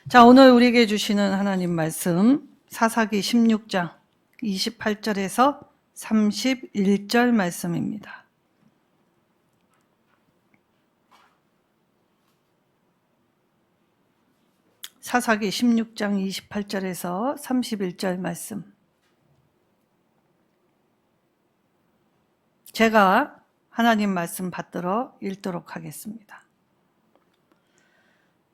자, 오늘 우리에게 주시는 하나님 말씀 사사기 16장 28절에서 31절 말씀입니다. 사사기 16장 28절에서 31절 말씀. 제가 하나님 말씀 받들어 읽도록 하겠습니다.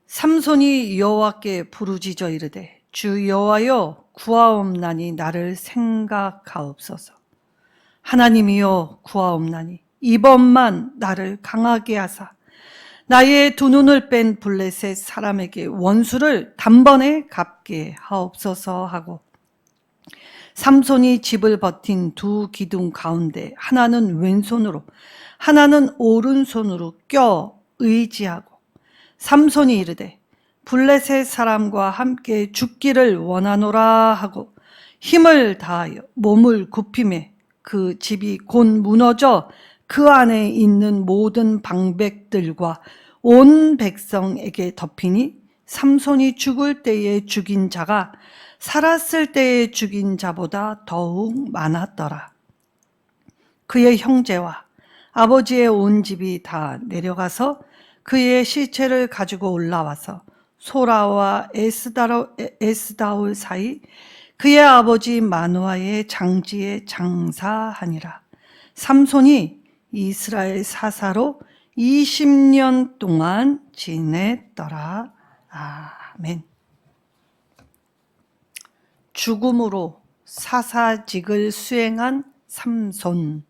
삼손이 여호와께 부르짖어 이르되 주 여호와여 구하옵나니 나를 생각하옵소서. 하나님이여 구하옵나니 이번만 나를 강하게 하사 나의 두 눈을 뺀 블레셋 사람에게 원수를 단번에 갚게 하옵소서 하고, 삼손이 집을 버틴 두 기둥 가운데 하나는 왼손으로 하나는 오른손으로 껴 의지하고, 삼손이 이르되 블레셋 사람과 함께 죽기를 원하노라 하고 힘을 다하여 몸을 굽히매 그 집이 곧 무너져 그 안에 있는 모든 방백들과 온 백성에게 덮이니, 삼손이 죽을 때에 죽인 자가 살았을 때에 죽인 자보다 더욱 많았더라. 그의 형제와 아버지의 온 집이 다 내려가서 그의 시체를 가지고 올라와서 소라와 에스다올 사이 그의 아버지 마누아의 장지에 장사하니라. 삼손이 이스라엘 사사로 20년 동안 지냈더라. 아멘. 죽음으로 사사직을 수행한 삼손이라는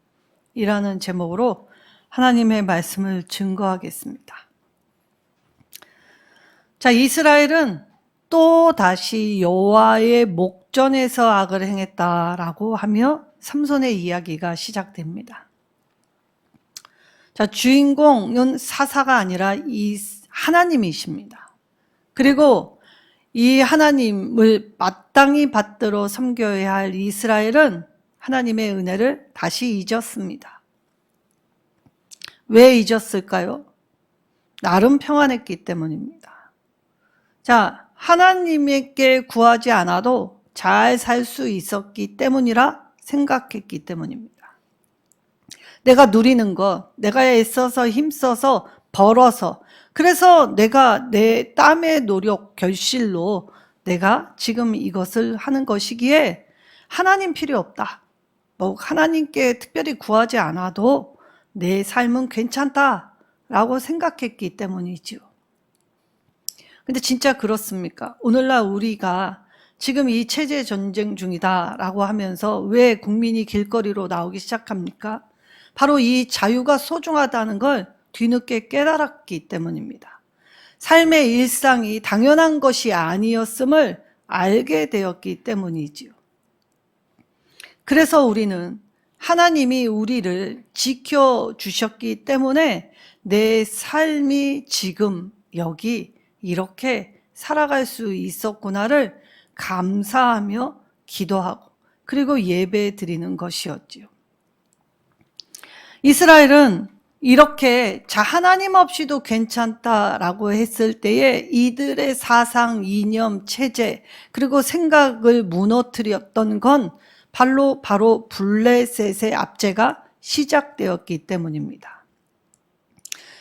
제목으로 하나님의 말씀을 증거하겠습니다. 자, 이스라엘은 또 다시 여호와의 목전에서 악을 행했다라고 하며 삼손의 이야기가 시작됩니다. 자, 주인공은 사사가 아니라 이 하나님이십니다. 그리고 이 하나님을 마땅히 받들어 섬겨야 할 이스라엘은 하나님의 은혜를 다시 잊었습니다. 왜 잊었을까요? 나름 평안했기 때문입니다. 자, 하나님께 구하지 않아도 잘 살 수 있었기 때문이라 생각했기 때문입니다. 내가 누리는 것, 내가 애써서 힘써서 벌어서, 그래서 내가 내 땀의 노력, 결실로 내가 지금 이것을 하는 것이기에 하나님 필요 없다. 하나님께 특별히 구하지 않아도 내 삶은 괜찮다라고 생각했기 때문이죠. 근데 진짜 그렇습니까? 오늘날 우리가 지금 이 체제 전쟁 중이다라고 하면서 왜 국민이 길거리로 나오기 시작합니까? 바로 이 자유가 소중하다는 걸 뒤늦게 깨달았기 때문입니다. 삶의 일상이 당연한 것이 아니었음을 알게 되었기 때문이지요. 그래서 우리는 하나님이 우리를 지켜주셨기 때문에 내 삶이 지금 여기 이렇게 살아갈 수 있었구나를 감사하며 기도하고 그리고 예배 드리는 것이었지요. 이스라엘은 이렇게 하나님 없이도 괜찮다라고 했을 때에 이들의 사상, 이념, 체제 그리고 생각을 무너뜨렸던 건 바로 블레셋의 압제가 시작되었기 때문입니다.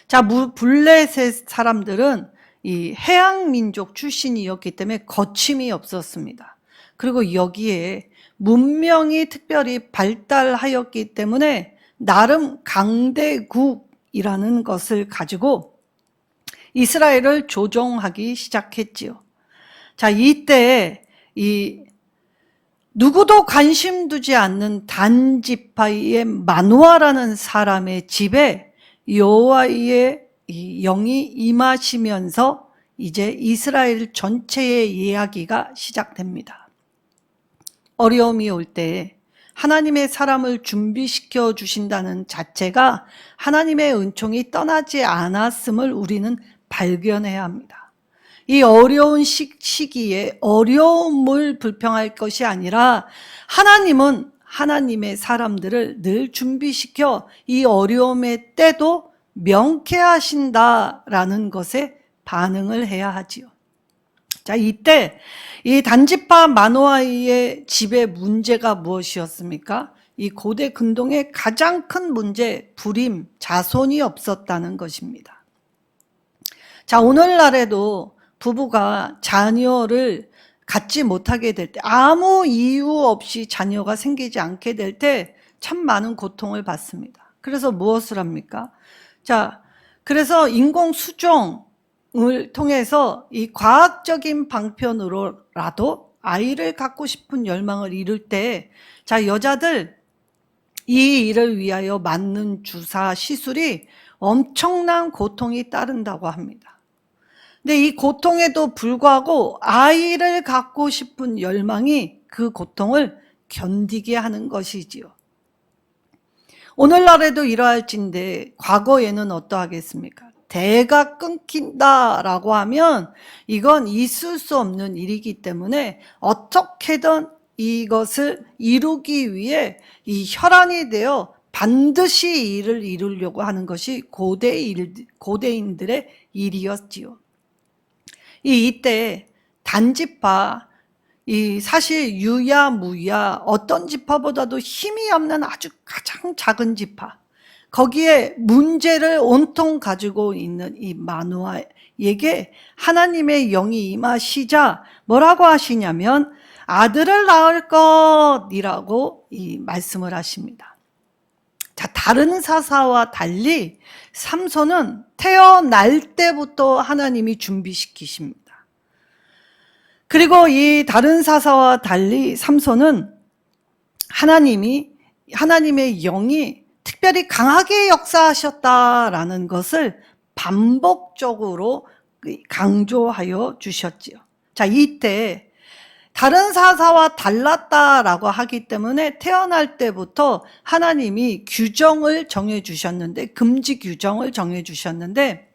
자, 블레셋 사람들은 이 해양 민족 출신이었기 때문에 거침이 없었습니다. 그리고 여기에 문명이 특별히 발달하였기 때문에 나름 강대국이라는 것을 가지고 이스라엘을 조종하기 시작했지요. 자, 이때 누구도 관심 두지 않는 단지파의 마누아라는 사람의 집에 여호와의 영이 임하시면서 이제 이스라엘 전체의 이야기가 시작됩니다. 어려움이 올 때 하나님의 사람을 준비시켜 주신다는 자체가 하나님의 은총이 떠나지 않았음을 우리는 발견해야 합니다. 이 어려운 시기에 어려움을 불평할 것이 아니라 하나님은 하나님의 사람들을 늘 준비시켜 이 어려움의 때도 명쾌하신다라는 것에 반응을 해야 하지요. 자, 이때 이 단지파 마노아의 집의 문제가 무엇이었습니까? 이 고대 근동의 가장 큰 문제, 불임, 자손이 없었다는 것입니다. 자, 오늘날에도 부부가 자녀를 갖지 못하게 될 때, 아무 이유 없이 자녀가 생기지 않게 될 때 참 많은 고통을 받습니다. 그래서 무엇을 합니까? 자, 그래서 인공수정을 통해서 이 과학적인 방편으로라도 아이를 갖고 싶은 열망을 이룰 때, 자, 여자들 이 일을 위하여 맞는 주사 시술이 엄청난 고통이 따른다고 합니다. 근데 이 고통에도 불구하고 아이를 갖고 싶은 열망이 그 고통을 견디게 하는 것이지요. 오늘날에도 이러할진데 과거에는 어떠하겠습니까? 대가 끊긴다라고 하면 이건 있을 수 없는 일이기 때문에 어떻게든 이것을 이루기 위해 이 혈안이 되어 반드시 이 일을 이루려고 하는 것이 고대인들의 일이었지요. 이때 단지파, 사실 유야 무야 어떤 지파보다도 힘이 없는 아주 가장 작은 지파, 거기에 문제를 온통 가지고 있는 이 마노아에게 하나님의 영이 임하시자 뭐라고 하시냐면 아들을 낳을 것이라고 이 말씀을 하십니다. 자, 다른 사사와 달리 삼손은 태어날 때부터 하나님이 준비시키십니다. 그리고 이 다른 사사와 달리 삼손은 하나님의 영이 특별히 강하게 역사하셨다라는 것을 반복적으로 강조하여 주셨지요. 자, 이때 다른 사사와 달랐다라고 하기 때문에 태어날 때부터 하나님이 규정을 정해주셨는데, 금지 규정을 정해주셨는데,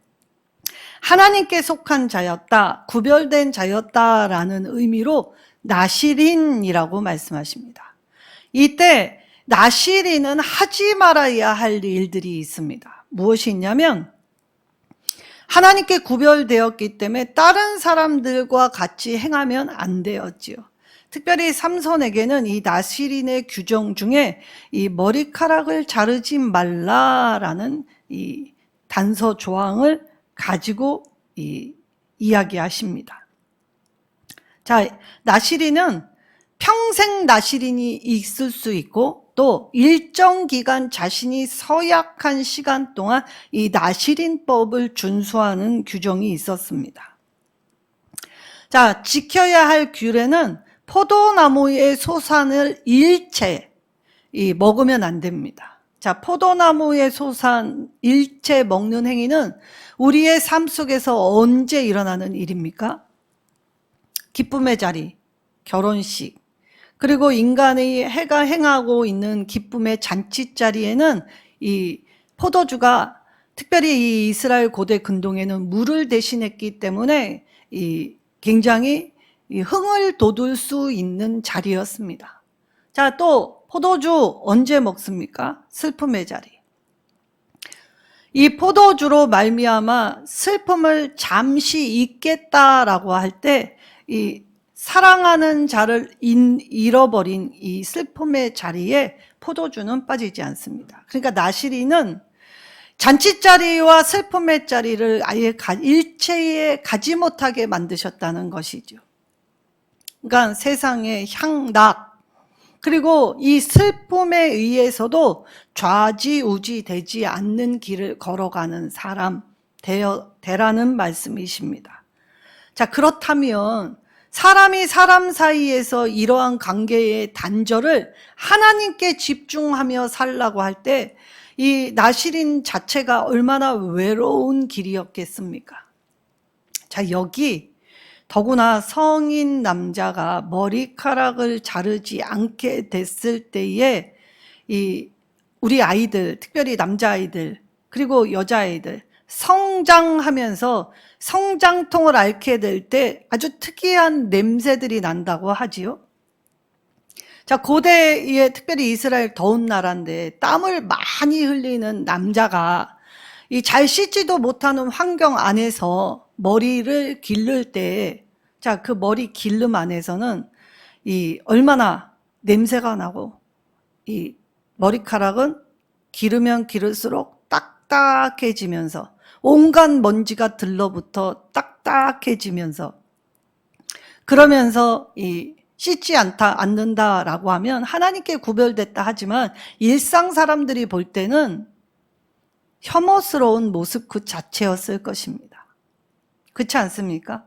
하나님께 속한 자였다, 구별된 자였다라는 의미로 나시린이라고 말씀하십니다. 이때 나시린은 하지 말아야 할 일들이 있습니다. 무엇이 있냐면 하나님께 구별되었기 때문에 다른 사람들과 같이 행하면 안 되었지요. 특별히 삼손에게는 이 나시린의 규정 중에 이 머리카락을 자르지 말라라는 이 단서 조항을 가지고 이야기하십니다. 자, 나시린은 평생 나시린이 있을 수 있고 또 일정 기간 자신이 서약한 시간 동안 이 나시린법을 준수하는 규정이 있었습니다. 자, 지켜야 할 규례는 포도나무의 소산을 일체 먹으면 안 됩니다. 자, 포도나무의 소산 일체 먹는 행위는 우리의 삶 속에서 언제 일어나는 일입니까? 기쁨의 자리, 결혼식, 그리고 인간의 해가 행하고 있는 기쁨의 잔치 자리에는 이 포도주가, 특별히 이 이스라엘 고대 근동에는 물을 대신했기 때문에 굉장히 흥을 돋울 수 있는 자리였습니다. 자, 또 포도주 언제 먹습니까? 슬픔의 자리. 이 포도주로 말미암아 슬픔을 잠시 잊겠다라고 할 때 이 사랑하는 자를 잃어버린 이 슬픔의 자리에 포도주는 빠지지 않습니다. 그러니까 나시린은 잔치자리와 슬픔의 자리를 아예 일체에 가지 못하게 만드셨다는 것이죠. 그러니까 세상의 향락, 그리고 이 슬픔에 의해서도 좌지우지 되지 않는 길을 걸어가는 사람 되라는 말씀이십니다. 자, 그렇다면 사람이 사람 사이에서 이러한 관계의 단절을 하나님께 집중하며 살라고 할 때 이 나시린 자체가 얼마나 외로운 길이었겠습니까? 자, 여기 더구나 성인 남자가 머리카락을 자르지 않게 됐을 때에 우리 아이들, 특별히 남자아이들 그리고 여자아이들 성장하면서 성장통을 앓게 될 때 아주 특이한 냄새들이 난다고 하지요. 자, 고대에 특별히 이스라엘 더운 나라인데 땀을 많이 흘리는 남자가 잘 씻지도 못하는 환경 안에서 머리를 기를 때 자, 그 머리 기름 안에서는 이 얼마나 냄새가 나고, 이 머리카락은 기르면 기를수록 딱딱해지면서 온갖 먼지가 들러붙어 딱딱해지면서, 그러면서 이 씻지 않는다라고 하면 하나님께 구별됐다 하지만 일상 사람들이 볼 때는 혐오스러운 모습 그 자체였을 것입니다. 그렇지 않습니까?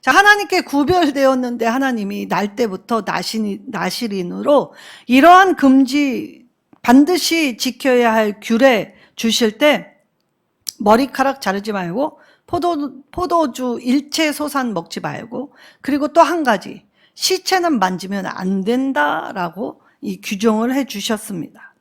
자, 하나님께 구별되었는데 하나님이 날 때부터 나실인으로 이러한 금지, 반드시 지켜야 할 규례 주실 때 머리카락 자르지 말고 포도주 일체 소산 먹지 말고, 그리고 또 한 가지, 시체는 만지면 안 된다라고 이 규정을 해 주셨습니다.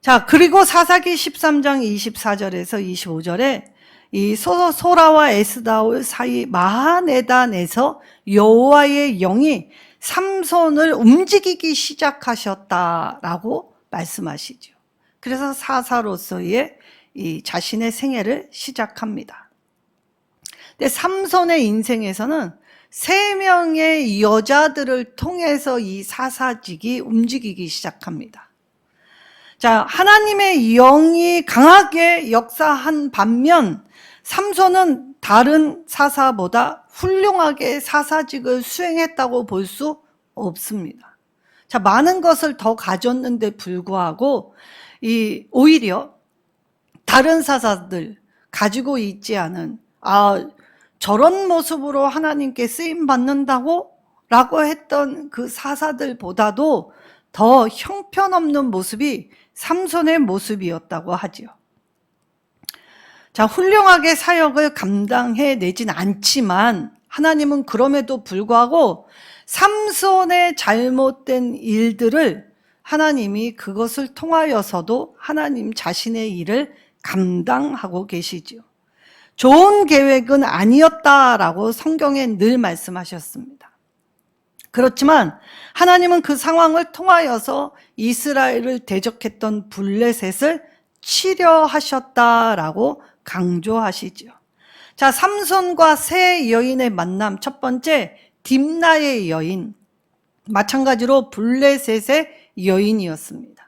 자, 그리고 사사기 13장 24절에서 25절에 이 소라와 에스다올 사이 마하네단에서 여호와의 영이 삼손을 움직이기 시작하셨다라고 말씀하시죠. 그래서 사사로서의 이 자신의 생애를 시작합니다. 근데 삼손의 인생에서는 3명의 여자들을 통해서 이 사사직이 움직이기 시작합니다. 자, 하나님의 영이 강하게 역사한 반면 삼손은 다른 사사보다 훌륭하게 사사직을 수행했다고 볼 수 없습니다. 자, 많은 것을 더 가졌는데 불구하고 오히려 다른 사사들 가지고 있지 않은, 저런 모습으로 하나님께 쓰임 받는다고? 라고 했던 그 사사들보다도 더 형편없는 모습이 삼손의 모습이었다고 하지요. 자, 훌륭하게 사역을 감당해내진 않지만 하나님은 그럼에도 불구하고 삼손의 잘못된 일들을 하나님이 그것을 통하여서도 하나님 자신의 일을 감당하고 계시지요. 좋은 계획은 아니었다라고 성경에 늘 말씀하셨습니다. 그렇지만 하나님은 그 상황을 통하여서 이스라엘을 대적했던 블레셋을 치려하셨다라고 강조하시죠. 자, 삼손과 세 여인의 만남, 첫 번째 딥나의 여인, 마찬가지로 블레셋의 여인이었습니다.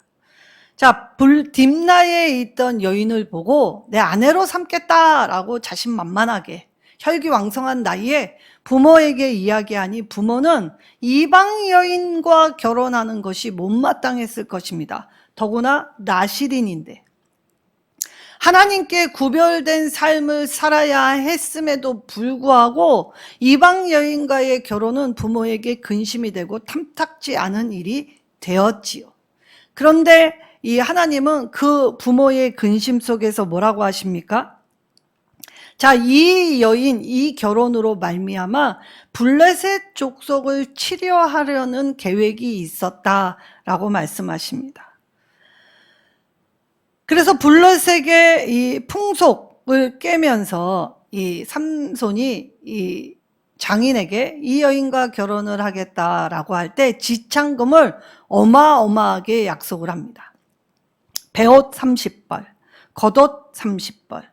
자, 딥나에 있던 여인을 보고 내 아내로 삼겠다라고 자신만만하게 혈기왕성한 나이에 부모에게 이야기하니 부모는 이방 여인과 결혼하는 것이 못마땅했을 것입니다. 더구나 나실인인데 하나님께 구별된 삶을 살아야 했음에도 불구하고 이방 여인과의 결혼은 부모에게 근심이 되고 탐탁지 않은 일이 되었지요. 그런데 이 하나님은 그 부모의 근심 속에서 뭐라고 하십니까? 자, 이 여인, 이 결혼으로 말미암아 블레셋 족속을 치려하려는 계획이 있었다라고 말씀하십니다. 그래서 블레셋의 이 풍속을 깨면서 이 삼손이 이 장인에게 이 여인과 결혼을 하겠다라고 할 때 지창금을 어마어마하게 약속을 합니다. 배옷 30벌, 겉옷 30벌.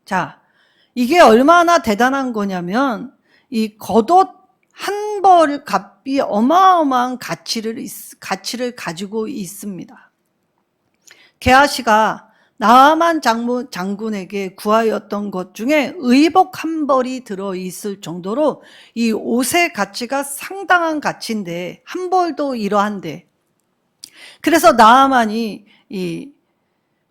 자, 이게 얼마나 대단한 거냐면 이 겉옷 한 벌 값이 어마어마한 가치를 가지고 있습니다. 게하시가 나아만 장군에게 구하였던 것 중에 의복 한 벌이 들어있을 정도로 이 옷의 가치가 상당한 가치인데, 한 벌도 이러한데, 그래서 나아만이 이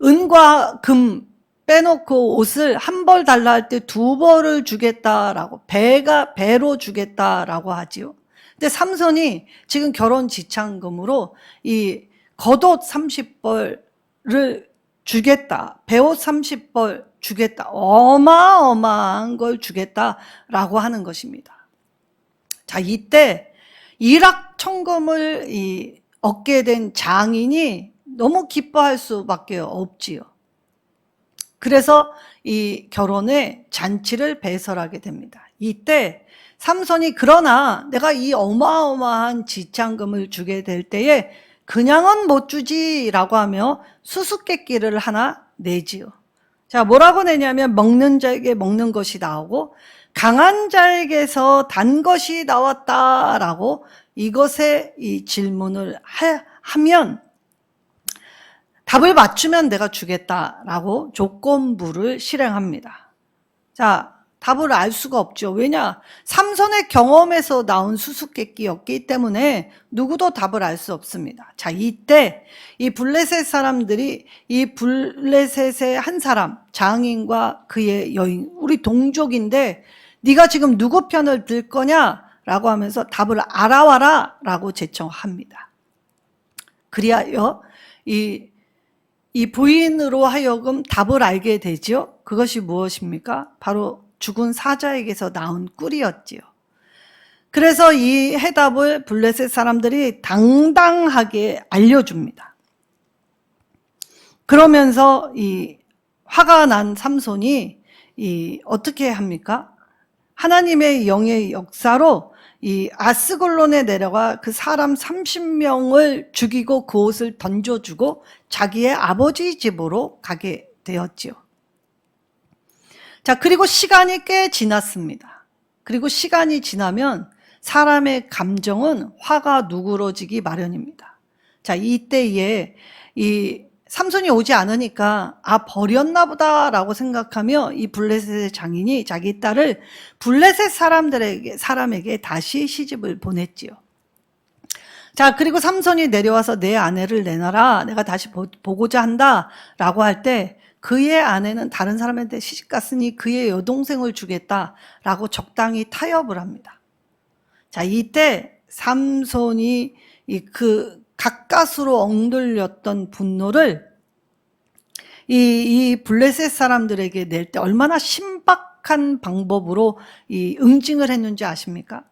은과 금 빼놓고 옷을 한 벌 달라 할 때 2벌을 주겠다라고, 배로 주겠다라고 하지요. 근데 삼손이 지금 결혼 지창금으로 이 겉옷 30벌을 주겠다, 배옷 30벌 주겠다, 어마어마한 걸 주겠다라고 하는 것입니다. 자, 이때 일확천금을 얻게 된 장인이 너무 기뻐할 수밖에 없지요. 그래서 이 결혼의 잔치를 배설하게 됩니다. 이때 삼손이 그러나 내가 이 어마어마한 지창금을 주게 될 때에 그냥은 못 주지라고 하며 수수께끼를 하나 내지요. 자, 뭐라고 내냐면 먹는 자에게 먹는 것이 나오고 강한 자에게서 단 것이 나왔다라고 이것에 이 질문을 하면 답을 맞추면 내가 주겠다라고 조건부를 실행합니다. 자, 답을 알 수가 없죠. 왜냐? 삼손의 경험에서 나온 수수께끼였기 때문에 누구도 답을 알 수 없습니다. 자, 이때 이 블레셋 사람들이 이 블레셋의 한 사람, 장인과 그의 여인, 우리 동족인데 네가 지금 누구 편을 들 거냐라고 하면서 답을 알아와라라고 제청합니다. 그리하여 이 부인으로 하여금 답을 알게 되죠. 그것이 무엇입니까? 바로 죽은 사자에게서 나온 꿀이었지요. 그래서 이 해답을 블레셋 사람들이 당당하게 알려줍니다. 그러면서 이 화가 난 삼손이 어떻게 합니까? 하나님의 영의 역사로 이 아스글론에 내려가 그 사람 30명을 죽이고 그 옷을 던져주고 자기의 아버지 집으로 가게 되었지요. 자, 그리고 시간이 꽤 지났습니다. 그리고 시간이 지나면 사람의 감정은 화가 누그러지기 마련입니다. 자, 이때에 이 삼손이 오지 않으니까 버렸나 보다라고 생각하며 이 블레셋의 장인이 자기 딸을 블레셋 사람에게 다시 시집을 보냈지요. 자, 그리고 삼손이 내려와서 내 아내를 내놔라, 내가 다시 보고자 한다라고 할 때 그의 아내는 다른 사람한테 시집갔으니 그의 여동생을 주겠다라고 적당히 타협을 합니다. 자, 이때 삼손이 그 가까스로 엉들렸던 분노를 이 블레셋 사람들에게 낼 때 얼마나 신박한 방법으로 응징을 했는지 아십니까?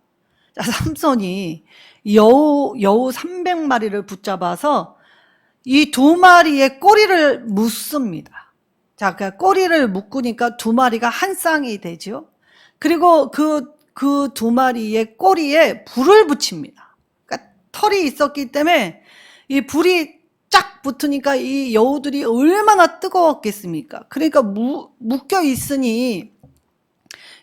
자, 삼손이 여우 300마리를 붙잡아서 이 2마리의 꼬리를 묶습니다. 자, 그 꼬리를 묶으니까 2마리가 한 쌍이 되죠. 그리고 그 2마리의 꼬리에 불을 붙입니다. 그러니까 털이 있었기 때문에 이 불이 쫙 붙으니까 이 여우들이 얼마나 뜨거웠겠습니까? 그러니까 묶여 있으니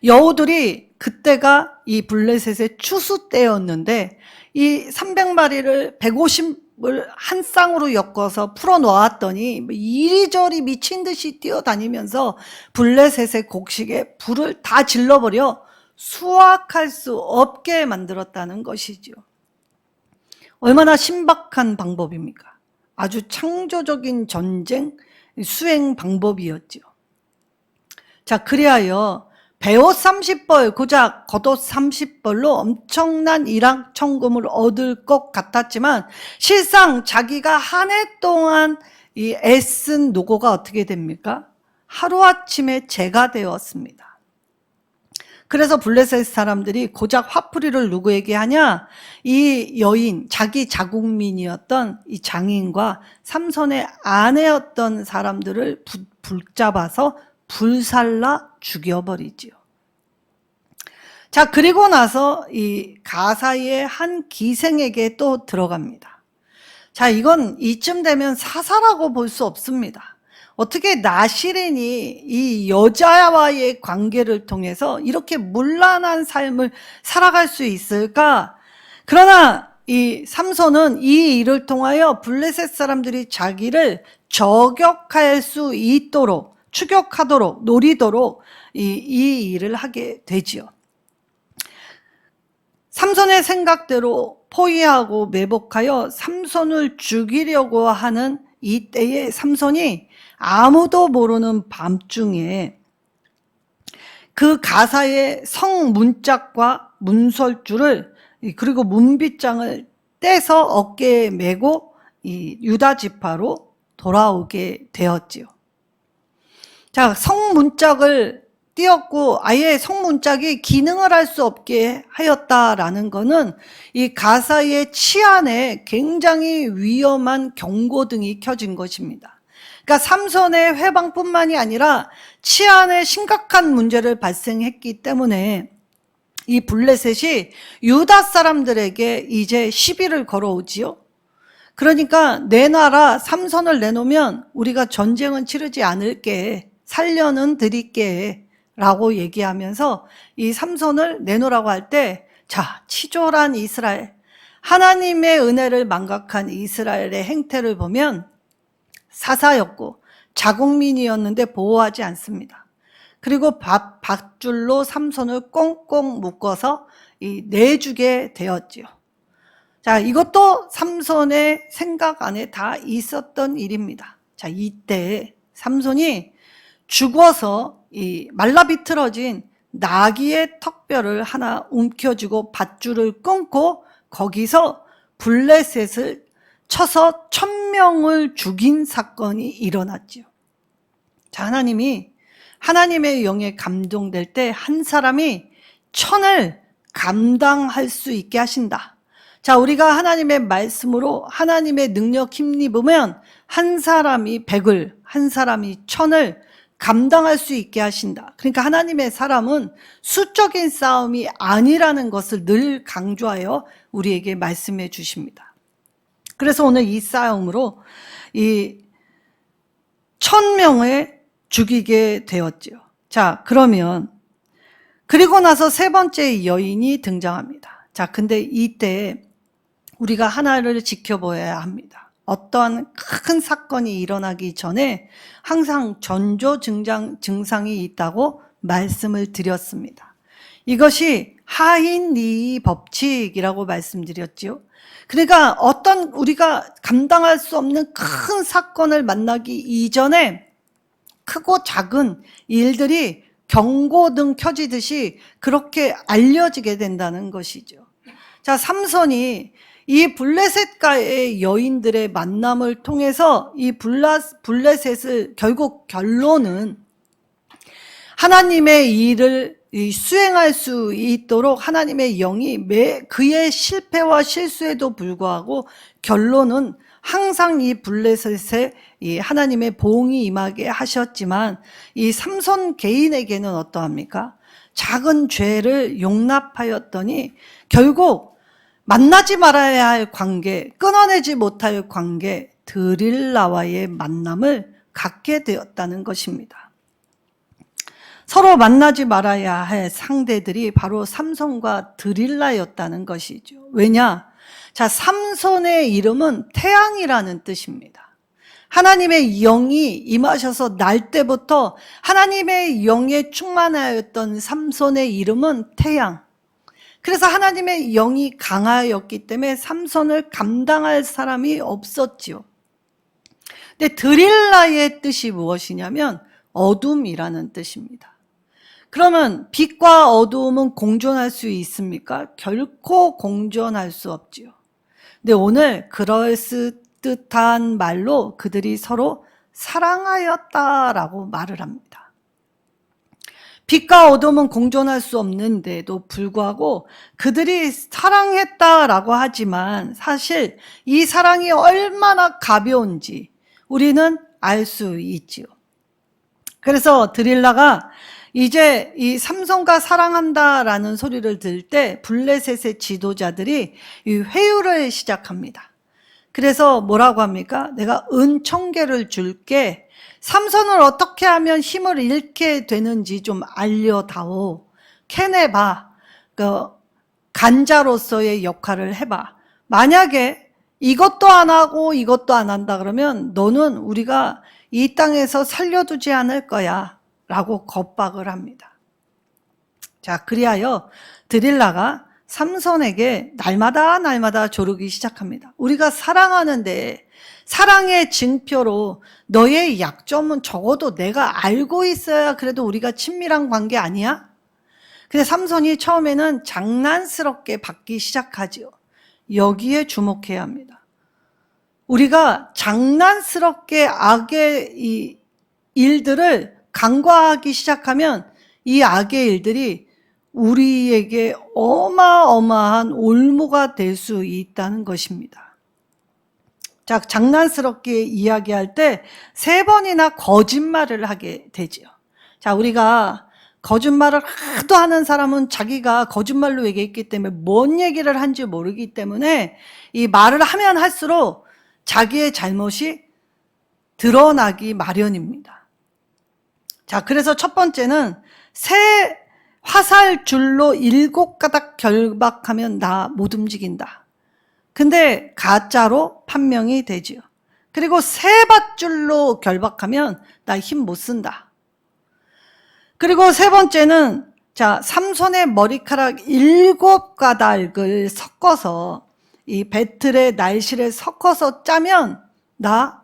여우들이 그때가 이 블레셋의 추수 때였는데 이 300마리를 150을 한 쌍으로 엮어서 풀어 놓았더니 이리저리 미친 듯이 뛰어다니면서 블레셋의 곡식에 불을 다 질러버려 수확할 수 없게 만들었다는 것이죠. 얼마나 신박한 방법입니까? 아주 창조적인 전쟁 수행 방법이었죠. 자, 그리하여 배옷 30벌, 고작 겉옷 30벌로 엄청난 일확천금을 얻을 것 같았지만 실상 자기가 한 해 동안 이 애쓴 노고가 어떻게 됩니까? 하루아침에 재가 되었습니다. 그래서 블레셋 사람들이 고작 화풀이를 누구에게 하냐? 이 여인, 자기 자국민이었던 이 장인과 삼손의 아내였던 사람들을 붙잡아서 불살라 죽여버리지요. 자, 그리고 나서 이 가사의 한 기생에게 또 들어갑니다. 자, 이건 이쯤 되면 사사라고 볼 수 없습니다. 어떻게 나시린이 이 여자와의 관계를 통해서 이렇게 문란한 삶을 살아갈 수 있을까? 그러나 이 삼손은 이 일을 통하여 블레셋 사람들이 자기를 저격할 수 있도록, 추격하도록, 노리도록 이 일을 하게 되지요. 삼손의 생각대로 포위하고 매복하여 삼손을 죽이려고 하는 이때에 삼손이 아무도 모르는 밤중에 그 가사의 성문짝과 문설주를 그리고 문빗장을 떼서 어깨에 메고 이 유다 지파로 돌아오게 되었지요. 자, 성문짝을 띄었고 아예 성문짝이 기능을 할 수 없게 하였다라는 것은 이 가사의 치안에 굉장히 위험한 경고등이 켜진 것입니다. 그러니까 삼손의 회방뿐만이 아니라 치안에 심각한 문제를 발생했기 때문에 이 블레셋이 유다 사람들에게 이제 시비를 걸어오지요. 그러니까 내놔라, 삼손을 내놓으면 우리가 전쟁은 치르지 않을게, 살려는 드릴게 라고 얘기하면서 이 삼손을 내놓으라고 할 때, 자, 치졸한 이스라엘, 하나님의 은혜를 망각한 이스라엘의 행태를 보면 사사였고 자국민이었는데 보호하지 않습니다. 그리고 밧줄로 삼손을 꽁꽁 묶어서 내주게 되었지요. 자, 이것도 삼손의 생각 안에 다 있었던 일입니다. 자, 이때 삼손이 죽어서 이 말라비틀어진 나귀의 턱뼈를 하나 움켜쥐고 밧줄을 끊고 거기서 블레셋을 쳐서 1000명을 죽인 사건이 일어났지요. 자, 하나님이 하나님의 영에 감동될 때 한 사람이 1000을 감당할 수 있게 하신다. 자, 우리가 하나님의 말씀으로 하나님의 능력 힘입으면 한 사람이 100을, 한 사람이 1000을 감당할 수 있게 하신다. 그러니까 하나님의 사람은 수적인 싸움이 아니라는 것을 늘 강조하여 우리에게 말씀해 주십니다. 그래서 오늘 이 싸움으로 이 1000명을 죽이게 되었지요. 자, 그러면 그리고 나서 세 번째 여인이 등장합니다. 자, 근데 이때 우리가 하나를 지켜보아야 합니다. 어떠한 큰 사건이 일어나기 전에 항상 전조 증상이 있다고 말씀을 드렸습니다. 이것이 하인리히 법칙이라고 말씀드렸지요. 그러니까 어떤 우리가 감당할 수 없는 큰 사건을 만나기 이전에 크고 작은 일들이 경고등 켜지듯이 그렇게 알려지게 된다는 것이죠. 자, 삼손이 이 블레셋과의 여인들의 만남을 통해서 이 블레셋을 결국 결론은 하나님의 일을 수행할 수 있도록 하나님의 영이 그의 실패와 실수에도 불구하고 결론은 항상 이 블레셋에 이 하나님의 보응이 임하게 하셨지만 이 삼손 개인에게는 어떠합니까? 작은 죄를 용납하였더니 결국 만나지 말아야 할 관계, 끊어내지 못할 관계, 드릴라와의 만남을 갖게 되었다는 것입니다. 서로 만나지 말아야 할 상대들이 바로 삼손과 드릴라였다는 것이죠. 왜냐? 자, 삼손의 이름은 태양이라는 뜻입니다. 하나님의 영이 임하셔서 날 때부터 하나님의 영에 충만하였던 삼손의 이름은 태양. 그래서 하나님의 영이 강하였기 때문에 삼손을 감당할 사람이 없었지요. 근데 드릴라의 뜻이 무엇이냐면 어둠이라는 뜻입니다. 그러면 빛과 어두움은 공존할 수 있습니까? 결코 공존할 수 없지요. 근데 오늘 그럴듯한 말로 그들이 서로 사랑하였다라고 말을 합니다. 빛과 어둠은 공존할 수 없는데도 불구하고 그들이 사랑했다라고 하지만 사실 이 사랑이 얼마나 가벼운지 우리는 알 수 있지요. 그래서 드릴라가 이제 이 삼손과 사랑한다라는 소리를 들을 때 블레셋의 지도자들이 이 회유를 시작합니다. 그래서 뭐라고 합니까? 내가 은청개를 줄게. 삼손을 어떻게 하면 힘을 잃게 되는지 좀 알려다오. 캐내봐. 그 간자로서의 역할을 해봐. 만약에 이것도 안 하고 이것도 안 한다 그러면 너는 우리가 이 땅에서 살려두지 않을 거야 라고 겁박을 합니다. 자, 그리하여 드릴라가 삼손에게 날마다 조르기 시작합니다. 우리가 사랑하는데 사랑의 증표로 너의 약점은 적어도 내가 알고 있어야 그래도 우리가 친밀한 관계 아니야? 근데 삼손이 처음에는 장난스럽게 받기 시작하지요. 여기에 주목해야 합니다. 우리가 장난스럽게 악의 이 일들을 간과하기 시작하면 이 악의 일들이 우리에게 어마어마한 올무가 될 수 있다는 것입니다. 자, 장난스럽게 이야기할 때 3번이나 거짓말을 하게 되지요. 자, 우리가 거짓말을 하도 하는 사람은 자기가 거짓말로 얘기했기 때문에 뭔 얘기를 한지 모르기 때문에 이 말을 하면 할수록 자기의 잘못이 드러나기 마련입니다. 자, 그래서 첫 번째는 새 화살줄로 7가닥 결박하면 나 못 움직인다. 근데 가짜로 판명이 되지요. 그리고 새 밧줄로 결박하면 나 힘 못 쓴다. 그리고 세 번째는 자, 삼손의 머리카락 7가닥을 섞어서 이 배틀의 날실에 섞어서 짜면 나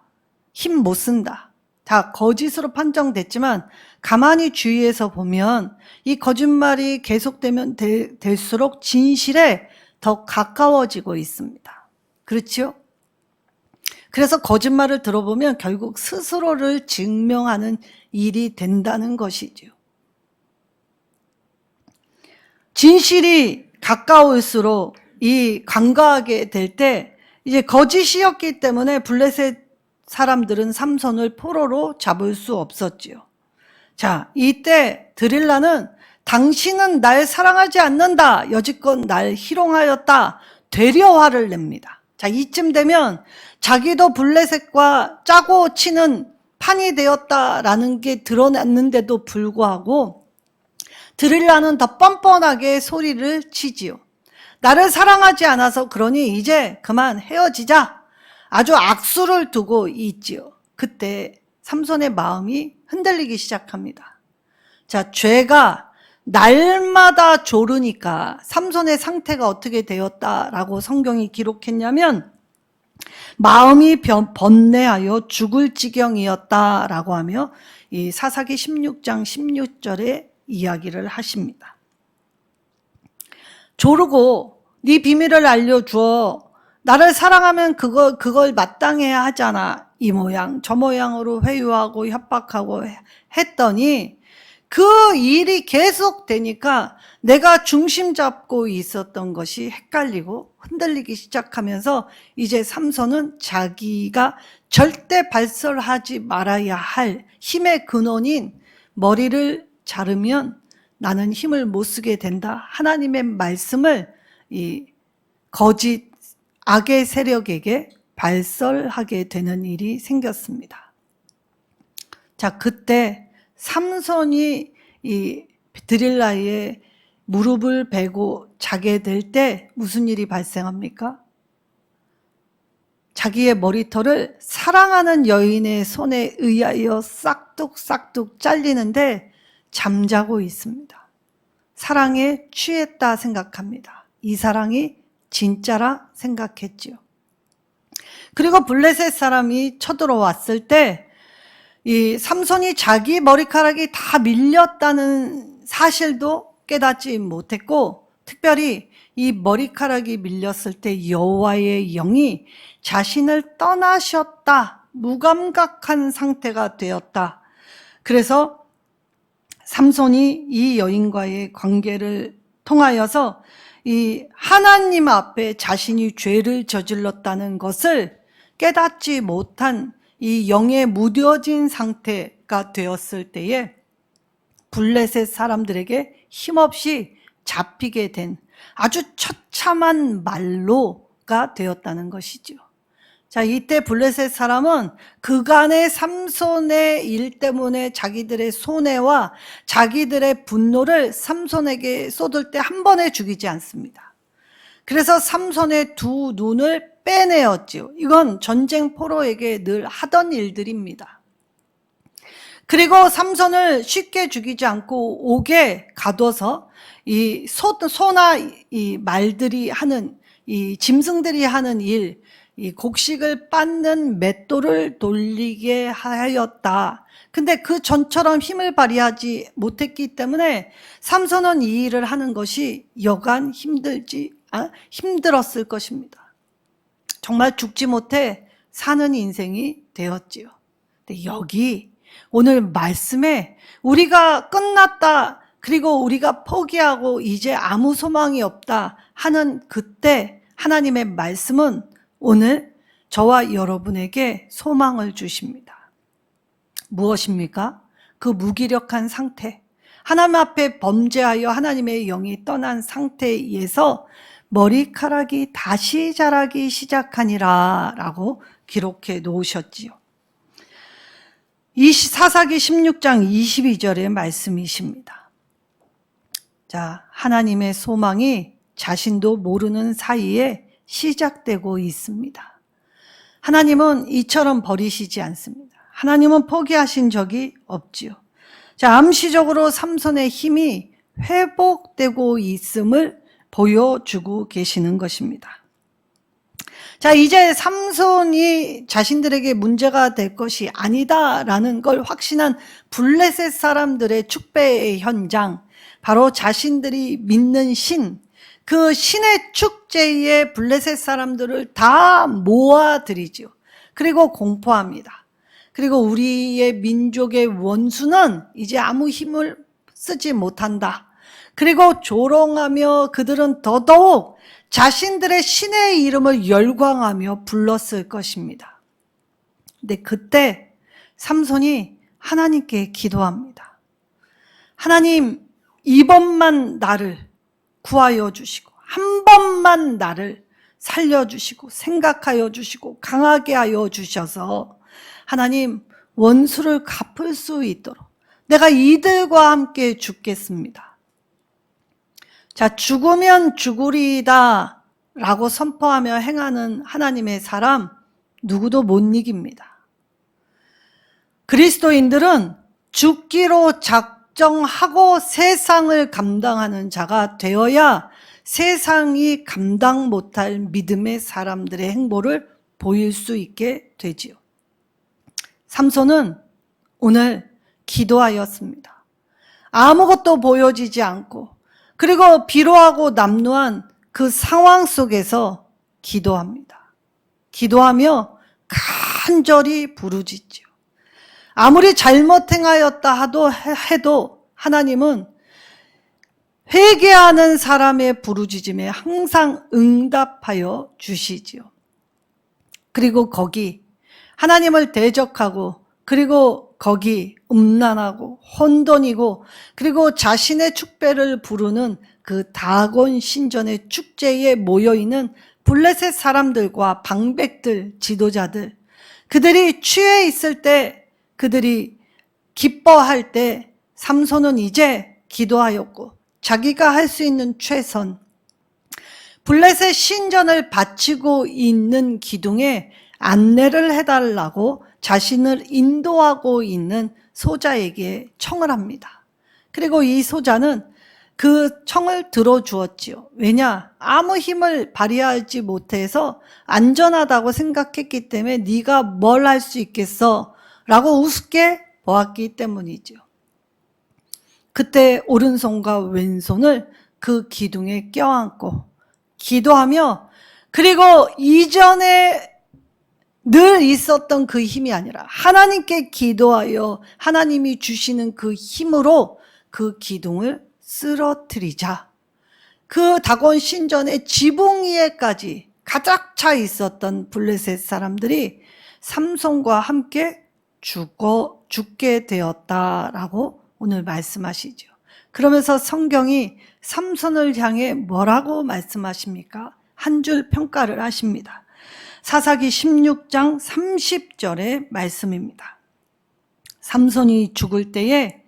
힘 못 쓴다. 다 거짓으로 판정됐지만 가만히 주의해서 보면 이 거짓말이 계속되면 될수록 진실에 더 가까워지고 있습니다. 그렇죠? 그래서 거짓말을 들어보면 결국 스스로를 증명하는 일이 된다는 것이죠. 진실이 가까울수록 이 간과하게 될 때 이제 거짓이었기 때문에 블레셋 사람들은 삼손을 포로로 잡을 수 없었지요. 자, 이때 드릴라는 당신은 날 사랑하지 않는다. 여지껏 날 희롱하였다. 되려 화를 냅니다. 자, 이쯤 되면 자기도 블레셋과 짜고 치는 판이 되었다라는 게 드러났는데도 불구하고 드릴라는 더 뻔뻔하게 소리를 치지요. 나를 사랑하지 않아서 그러니 이제 그만 헤어지자. 아주 악수를 두고 있지요. 그때 삼손의 마음이 흔들리기 시작합니다. 자, 죄가 날마다 조르니까 삼손의 상태가 어떻게 되었다라고 성경이 기록했냐면 마음이 번뇌하여 죽을 지경이었다라고 하며 이 사사기 16장 16절에 이야기를 하십니다. 조르고 네 비밀을 알려주어 나를 사랑하면 그걸 마땅해야 하잖아. 이 모양 저 모양으로 회유하고 협박하고 했더니 그 일이 계속되니까 내가 중심 잡고 있었던 것이 헷갈리고 흔들리기 시작하면서 이제 삼손은 자기가 절대 발설하지 말아야 할 힘의 근원인 머리를 자르면 나는 힘을 못 쓰게 된다. 하나님의 말씀을 이 거짓 악의 세력에게 발설하게 되는 일이 생겼습니다. 자, 그때 삼손이 이 드릴라의 무릎을 베고 자게 될 때 무슨 일이 발생합니까? 자기의 머리털을 사랑하는 여인의 손에 의하여 싹둑싹둑 잘리는데 잠자고 있습니다. 사랑에 취했다 생각합니다. 이 사랑이 진짜라 생각했지요. 그리고 블레셋 사람이 쳐들어왔을 때 이 삼손이 자기 머리카락이 다 밀렸다는 사실도 깨닫지 못했고 특별히 이 머리카락이 밀렸을 때 여호와의 영이 자신을 떠나셨다. 무감각한 상태가 되었다. 그래서 삼손이 이 여인과의 관계를 통하여서 이 하나님 앞에 자신이 죄를 저질렀다는 것을 깨닫지 못한 이 영에 무뎌진 상태가 되었을 때에 블레셋 사람들에게 힘없이 잡히게 된 아주 처참한 말로가 되었다는 것이죠. 자, 이때 블레셋 사람은 그간의 삼손의 일 때문에 자기들의 손해와 자기들의 분노를 삼손에게 쏟을 때 한 번에 죽이지 않습니다. 그래서 삼손의 두 눈을 빼내었지요. 이건 전쟁 포로에게 늘 하던 일들입니다. 그리고 삼손을 쉽게 죽이지 않고 옥에 가둬서 이 소나 이 말들이 하는 이 짐승들이 하는 일, 이 곡식을 빻는 맷돌을 돌리게 하였다. 근데 그 전처럼 힘을 발휘하지 못했기 때문에 삼손은 이 일을 하는 것이 여간 힘들었을 것입니다. 정말 죽지 못해 사는 인생이 되었지요. 근데 여기 오늘 말씀에 우리가 끝났다, 그리고 우리가 포기하고 이제 아무 소망이 없다 하는 그때 하나님의 말씀은 오늘 저와 여러분에게 소망을 주십니다. 무엇입니까? 그 무기력한 상태, 하나님 앞에 범죄하여 하나님의 영이 떠난 상태에서 머리카락이 다시 자라기 시작하니라 라고 기록해 놓으셨지요. 사사기 16장 22절의 말씀이십니다. 자, 하나님의 소망이 자신도 모르는 사이에 시작되고 있습니다. 하나님은 이처럼 버리시지 않습니다. 하나님은 포기하신 적이 없지요. 자, 암시적으로 삼손의 힘이 회복되고 있음을 보여주고 계시는 것입니다. 자, 이제 삼손이 자신들에게 문제가 될 것이 아니다라는 걸 확신한 블레셋 사람들의 축배의 현장, 바로 자신들이 믿는 신, 그 신의 축제에 블레셋 사람들을 다 모아들이죠. 그리고 공포합니다. 그리고 우리의 민족의 원수는 이제 아무 힘을 쓰지 못한다. 그리고 조롱하며 그들은 더더욱 자신들의 신의 이름을 열광하며 불렀을 것입니다. 근데 그때 삼손이 하나님께 기도합니다. 하나님, 이번만 나를 구하여 주시고 한 번만 나를 살려주시고 생각하여 주시고 강하게 하여 주셔서 하나님, 원수를 갚을 수 있도록 내가 이들과 함께 죽겠습니다. 자, 죽으면 죽으리다 라고 선포하며 행하는 하나님의 사람 누구도 못 이깁니다. 그리스도인들은 죽기로 작정하고 세상을 감당하는 자가 되어야 세상이 감당 못할 믿음의 사람들의 행보를 보일 수 있게 되지요. 삼손은 오늘 기도하였습니다. 아무것도 보여지지 않고 그리고 비로하고 남루한 그 상황 속에서 기도합니다. 기도하며 간절히 부르짖지요. 아무리 잘못 행하였다 해도 하나님은 회개하는 사람의 부르짖음에 항상 응답하여 주시지요. 그리고 거기 하나님을 대적하고 그리고 거기 음란하고 혼돈이고 그리고 자신의 축배를 부르는 그 다곤 신전의 축제에 모여있는 블레셋 사람들과 방백들, 지도자들, 그들이 취해 있을 때, 그들이 기뻐할 때 삼손은 이제 기도하였고 자기가 할 수 있는 최선, 블레셋 신전을 바치고 있는 기둥에 안내를 해달라고 자신을 인도하고 있는 소자에게 청을 합니다. 그리고 이 소자는 그 청을 들어주었지요. 왜냐? 아무 힘을 발휘하지 못해서 안전하다고 생각했기 때문에 네가 뭘 할 수 있겠어? 라고 우습게 보았기 때문이죠. 그때 오른손과 왼손을 그 기둥에 껴안고 기도하며 그리고 이전에 늘 있었던 그 힘이 아니라 하나님께 기도하여 하나님이 주시는 그 힘으로 그 기둥을 쓰러뜨리자. 그 다곤 신전의 지붕 위에까지 가득 차 있었던 블레셋 사람들이 삼손과 함께 죽게 되었다라고 오늘 말씀하시죠. 그러면서 성경이 삼손을 향해 뭐라고 말씀하십니까? 한 줄 평가를 하십니다. 사사기 16장 30절의 말씀입니다. 삼손이 죽을 때에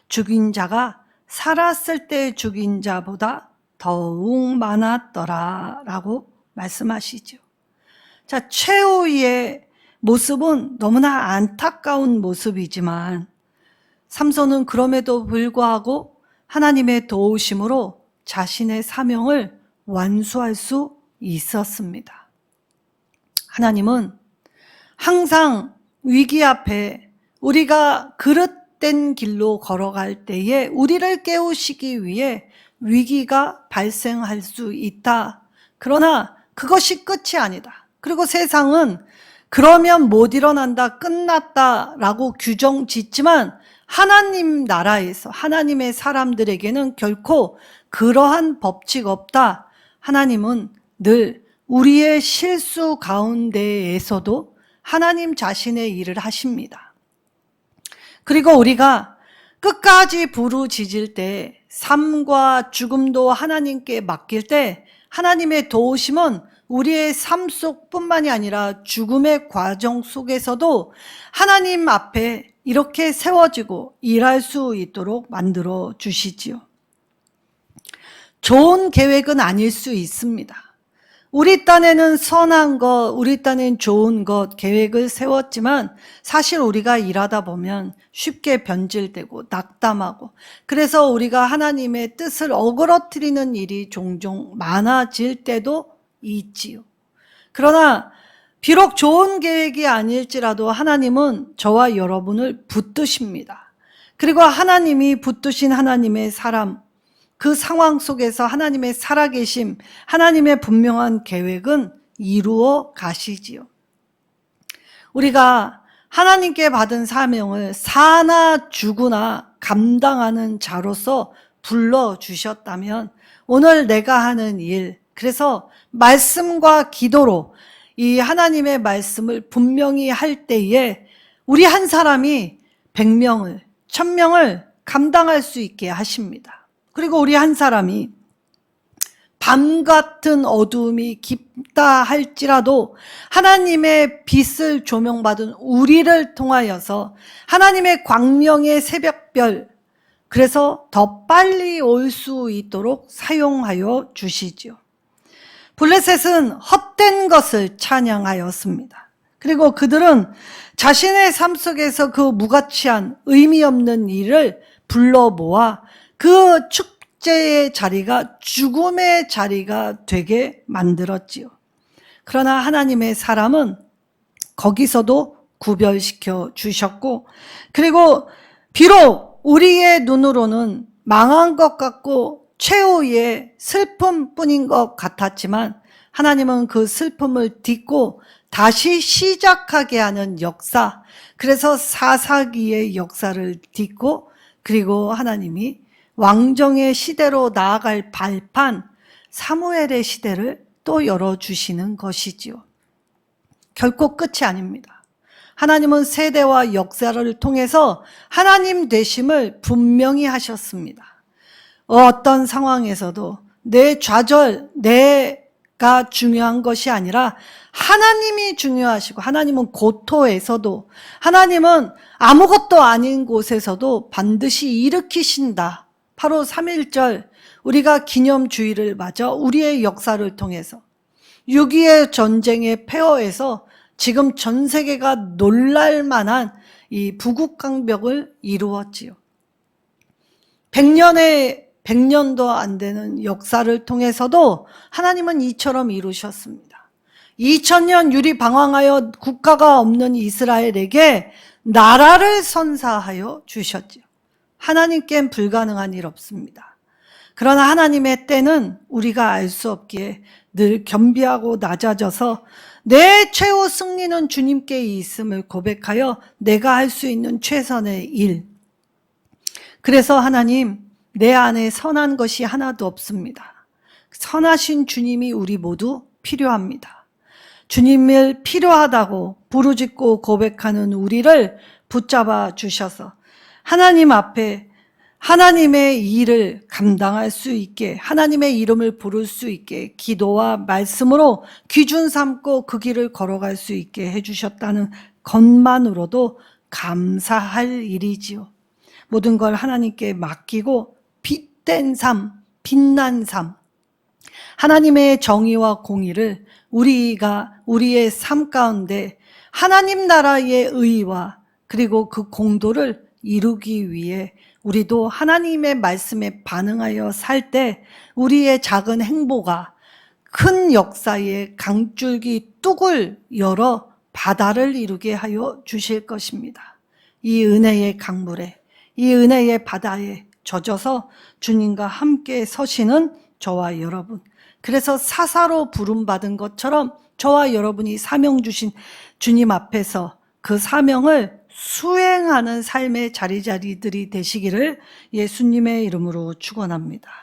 죽인 자가 살았을 때 죽인 자보다 더욱 많았더라 라고 말씀하시죠. 자, 최후의 모습은 너무나 안타까운 모습이지만 삼손은 그럼에도 불구하고 하나님의 도우심으로 자신의 사명을 완수할 수 있었습니다. 하나님은 항상 위기 앞에 우리가 그릇된 길로 걸어갈 때에 우리를 깨우시기 위해 위기가 발생할 수 있다. 그러나 그것이 끝이 아니다. 그리고 세상은 그러면 못 일어난다, 끝났다 라고 규정 짓지만 하나님 나라에서 하나님의 사람들에게는 결코 그러한 법칙 없다. 하나님은 늘 우리의 실수 가운데에서도 하나님 자신의 일을 하십니다. 그리고 우리가 끝까지 부르짖을 때 삶과 죽음도 하나님께 맡길 때 하나님의 도우심은 우리의 삶 속뿐만이 아니라 죽음의 과정 속에서도 하나님 앞에 이렇게 세워지고 일할 수 있도록 만들어 주시지요. 좋은 계획은 아닐 수 있습니다. 우리 딴에는 선한 것, 우리 딴엔 좋은 것 계획을 세웠지만 사실 우리가 일하다 보면 쉽게 변질되고 낙담하고, 그래서 우리가 하나님의 뜻을 어그러뜨리는 일이 종종 많아질 때도 있지요. 그러나 비록 좋은 계획이 아닐지라도 하나님은 저와 여러분을 붙드십니다. 그리고 하나님이 붙드신 하나님의 사람, 그 상황 속에서 하나님의 살아계심, 하나님의 분명한 계획은 이루어 가시지요. 우리가 하나님께 받은 사명을 사나 죽으나 감당하는 자로서 불러주셨다면 오늘 내가 하는 일, 그래서 말씀과 기도로 이 하나님의 말씀을 분명히 할 때에 우리 한 사람이 100명을, 1000명을 감당할 수 있게 하십니다. 그리고 우리 한 사람이 밤 같은 어두움이 깊다 할지라도 하나님의 빛을 조명받은 우리를 통하여서 하나님의 광명의 새벽별, 그래서 더 빨리 올 수 있도록 사용하여 주시지요. 블레셋은 헛된 것을 찬양하였습니다. 그리고 그들은 자신의 삶 속에서 그 무가치한 의미 없는 일을 불러 모아 그 축제의 자리가 죽음의 자리가 되게 만들었지요. 그러나 하나님의 사람은 거기서도 구별시켜 주셨고, 그리고 비록 우리의 눈으로는 망한 것 같고 최후의 슬픔뿐인 것 같았지만 하나님은 그 슬픔을 딛고 다시 시작하게 하는 역사, 그래서 사사기의 역사를 딛고, 그리고 하나님이 왕정의 시대로 나아갈 발판 사무엘의 시대를 또 열어주시는 것이지요. 결코 끝이 아닙니다. 하나님은 세대와 역사를 통해서 하나님 되심을 분명히 하셨습니다. 어떤 상황에서도 내 좌절, 내가 중요한 것이 아니라 하나님이 중요하시고, 하나님은 고토에서도, 하나님은 아무것도 아닌 곳에서도 반드시 일으키신다. 바로 3.1절 우리가 기념주의를 맞아 우리의 역사를 통해서 6.25 전쟁의 폐허에서 지금 전 세계가 놀랄 만한 이 부국강벽을 이루었지요. 100년도 안 되는 역사를 통해서도 하나님은 이처럼 이루셨습니다. 2000년 유리 방황하여 국가가 없는 이스라엘에게 나라를 선사하여 주셨지요. 하나님께는 불가능한 일 없습니다. 그러나 하나님의 때는 우리가 알 수 없기에 늘 겸비하고 낮아져서 내 최후 승리는 주님께 있음을 고백하여 내가 할 수 있는 최선의 일. 그래서 하나님, 내 안에 선한 것이 하나도 없습니다. 선하신 주님이 우리 모두 필요합니다. 주님을 필요하다고 부르짖고 고백하는 우리를 붙잡아 주셔서 하나님 앞에 하나님의 일을 감당할 수 있게, 하나님의 이름을 부를 수 있게 기도와 말씀으로 기준 삼고 그 길을 걸어갈 수 있게 해주셨다는 것만으로도 감사할 일이지요. 모든 걸 하나님께 맡기고 빛된 삶, 빛난 삶, 하나님의 정의와 공의를 우리가 우리의 삶 가운데 하나님 나라의 의와 그리고 그 공도를 이루기 위해 우리도 하나님의 말씀에 반응하여 살 때 우리의 작은 행보가 큰 역사의 강줄기 뚝을 열어 바다를 이루게 하여 주실 것입니다. 이 은혜의 강물에, 이 은혜의 바다에 젖어서 주님과 함께 서시는 저와 여러분, 그래서 사사로 부름받은 것처럼 저와 여러분이 사명 주신 주님 앞에서 그 사명을 수행하는 삶의 자리자리들이 되시기를 예수님의 이름으로 축원합니다.